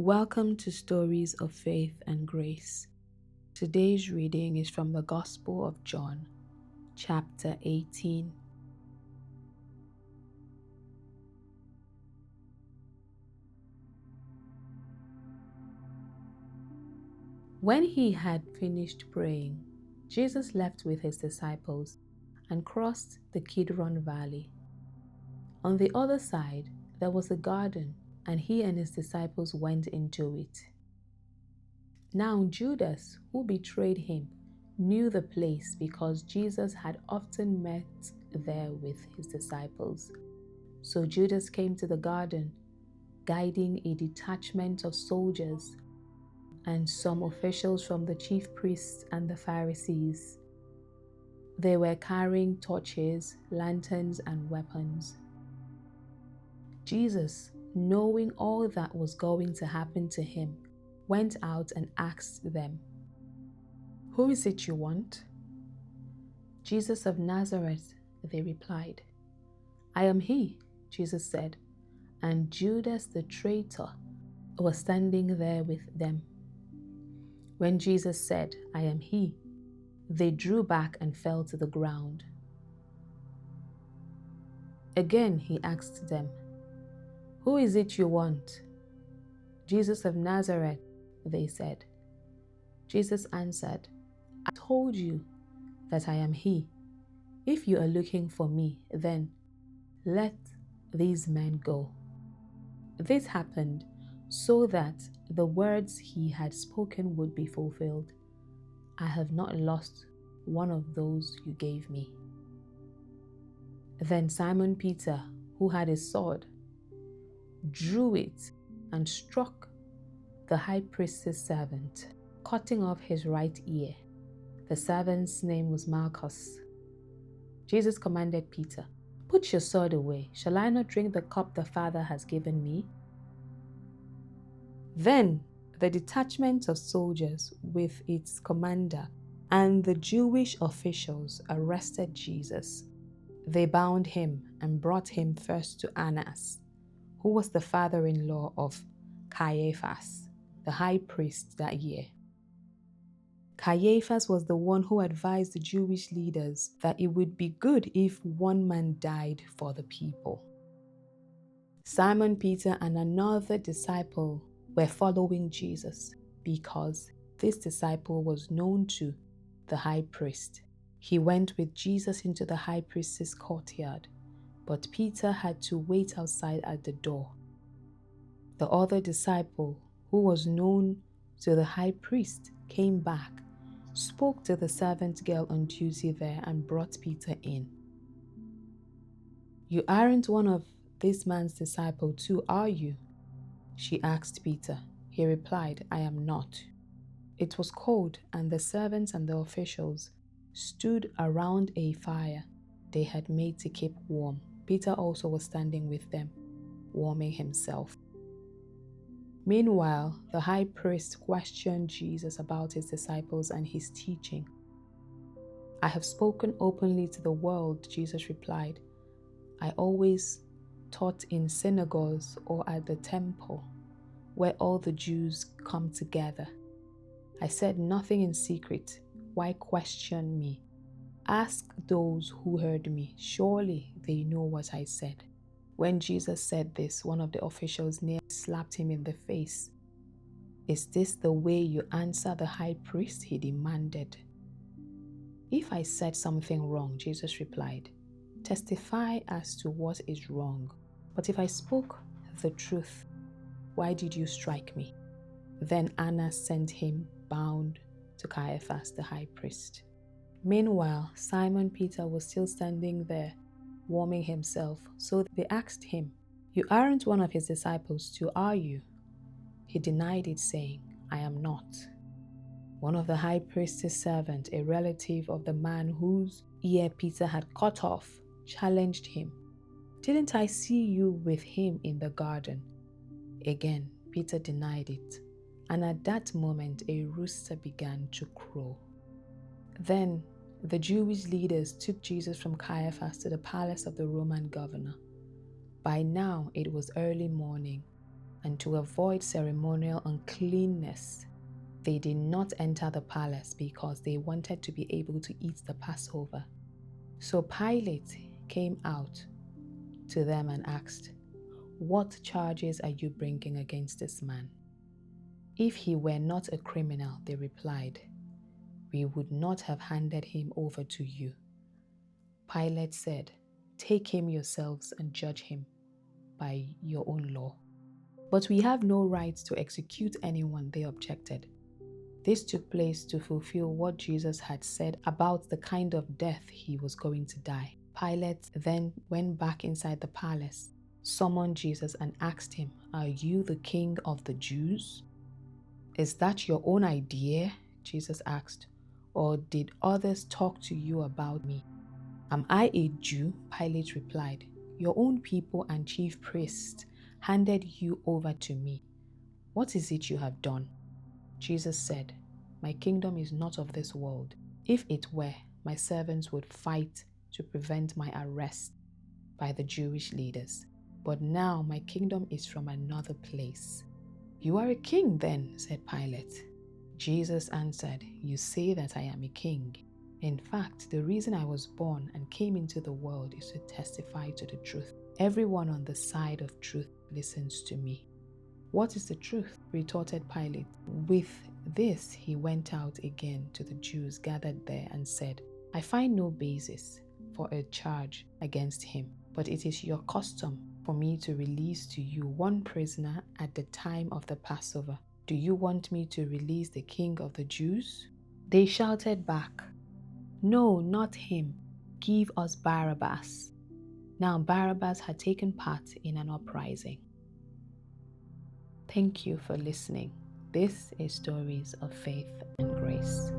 Welcome to Stories of Faith and Grace. Today's reading is from the Gospel of John, chapter 18. When he had finished praying, Jesus left with his disciples and crossed the Kidron Valley. On the other side, there was a garden, and he and his disciples went into it. Now Judas, who betrayed him, knew the place because Jesus had often met there with his disciples. So Judas came to the garden, guiding a detachment of soldiers and some officials from the chief priests and the Pharisees. They were carrying torches, lanterns, and weapons. Jesus, knowing all that was going to happen to him, went out and asked them, "Who is it you want?" "Jesus of Nazareth," they replied. "I am he," Jesus said, and Judas the traitor was standing there with them. When Jesus said, "I am he," they drew back and fell to the ground. Again he asked them, "Who is it you want?" "Jesus of Nazareth," they said. Jesus answered, "I told you that I am he. If you are looking for me, then let these men go." This happened so that the words he had spoken would be fulfilled. "I have not lost one of those you gave me." Then Simon Peter, who had a sword, drew it and struck the high priest's servant, cutting off his right ear. The servant's name was Malchus. Jesus commanded Peter, "Put your sword away. Shall I not drink the cup the Father has given me?" Then the detachment of soldiers with its commander and the Jewish officials arrested Jesus. They bound him and brought him first to Annas, who was the father-in-law of Caiaphas, the high priest that year. Caiaphas was the one who advised the Jewish leaders that it would be good if one man died for the people. Simon Peter and another disciple were following Jesus because this disciple was known to the high priest. He went with Jesus into the high priest's courtyard, but Peter had to wait outside at the door. The other disciple, who was known to the high priest, came back, spoke to the servant girl on duty there, and brought Peter in. "You aren't one of this man's disciples too, are you?" she asked Peter. He replied, "I am not." It was cold, and the servants and the officials stood around a fire they had made to keep warm. Peter also was standing with them, warming himself. Meanwhile, the high priest questioned Jesus about his disciples and his teaching. "I have spoken openly to the world," Jesus replied. "I always taught in synagogues or at the temple, where all the Jews come together. I said nothing in secret. Why question me? Ask those who heard me. Surely they know what I said." When Jesus said this, one of the officials near slapped him in the face. "Is this the way you answer the high priest?" he demanded. "If I said something wrong," Jesus replied, "testify as to what is wrong. But if I spoke the truth, why did you strike me?" Then Annas sent him bound to Caiaphas, the high priest. Meanwhile, Simon Peter was still standing there, warming himself. So they asked him, "You aren't one of his disciples too, are you?" He denied it, saying, "I am not." One of the high priest's servants, a relative of the man whose ear Peter had cut off, challenged him. "Didn't I see you with him in the garden?" Again, Peter denied it, and at that moment a rooster began to crow. Then the Jewish leaders took Jesus from Caiaphas to the palace of the Roman governor. By now it was early morning. and to avoid ceremonial uncleanness, they did not enter the palace because they wanted to be able to eat the Passover. So Pilate came out to them and asked, "What charges are you bringing against this man?" "If he were not a criminal," they replied, "we would not have handed him over to you." Pilate said, "Take him yourselves and judge him by your own law." "But we have no right to execute anyone," they objected. This took place to fulfill what Jesus had said about the kind of death he was going to die. Pilate then went back inside the palace, summoned Jesus, and asked him, "Are you the king of the Jews?" "Is that your own idea?" Jesus asked. "Or did others talk to you about me?" "Am I a Jew?" Pilate replied. "Your own people and chief priests handed you over to me. What is it you have done?" Jesus said, "My kingdom is not of this world. If it were, my servants would fight to prevent my arrest by the Jewish leaders. But now my kingdom is from another place." "You are a king then," said Pilate. Jesus answered, "You say that I am a king. In fact, the reason I was born and came into the world is to testify to the truth. Everyone on the side of truth listens to me." "What is the truth?" retorted Pilate. With this, he went out again to the Jews gathered there and said, "I find no basis for a charge against him, but it is your custom for me to release to you one prisoner at the time of the Passover. Do you want me to release the king of the Jews?" They shouted back, "No, not him. Give us Barabbas." Now Barabbas had taken part in an uprising. Thank you for listening. This is Stories of Faith and Grace.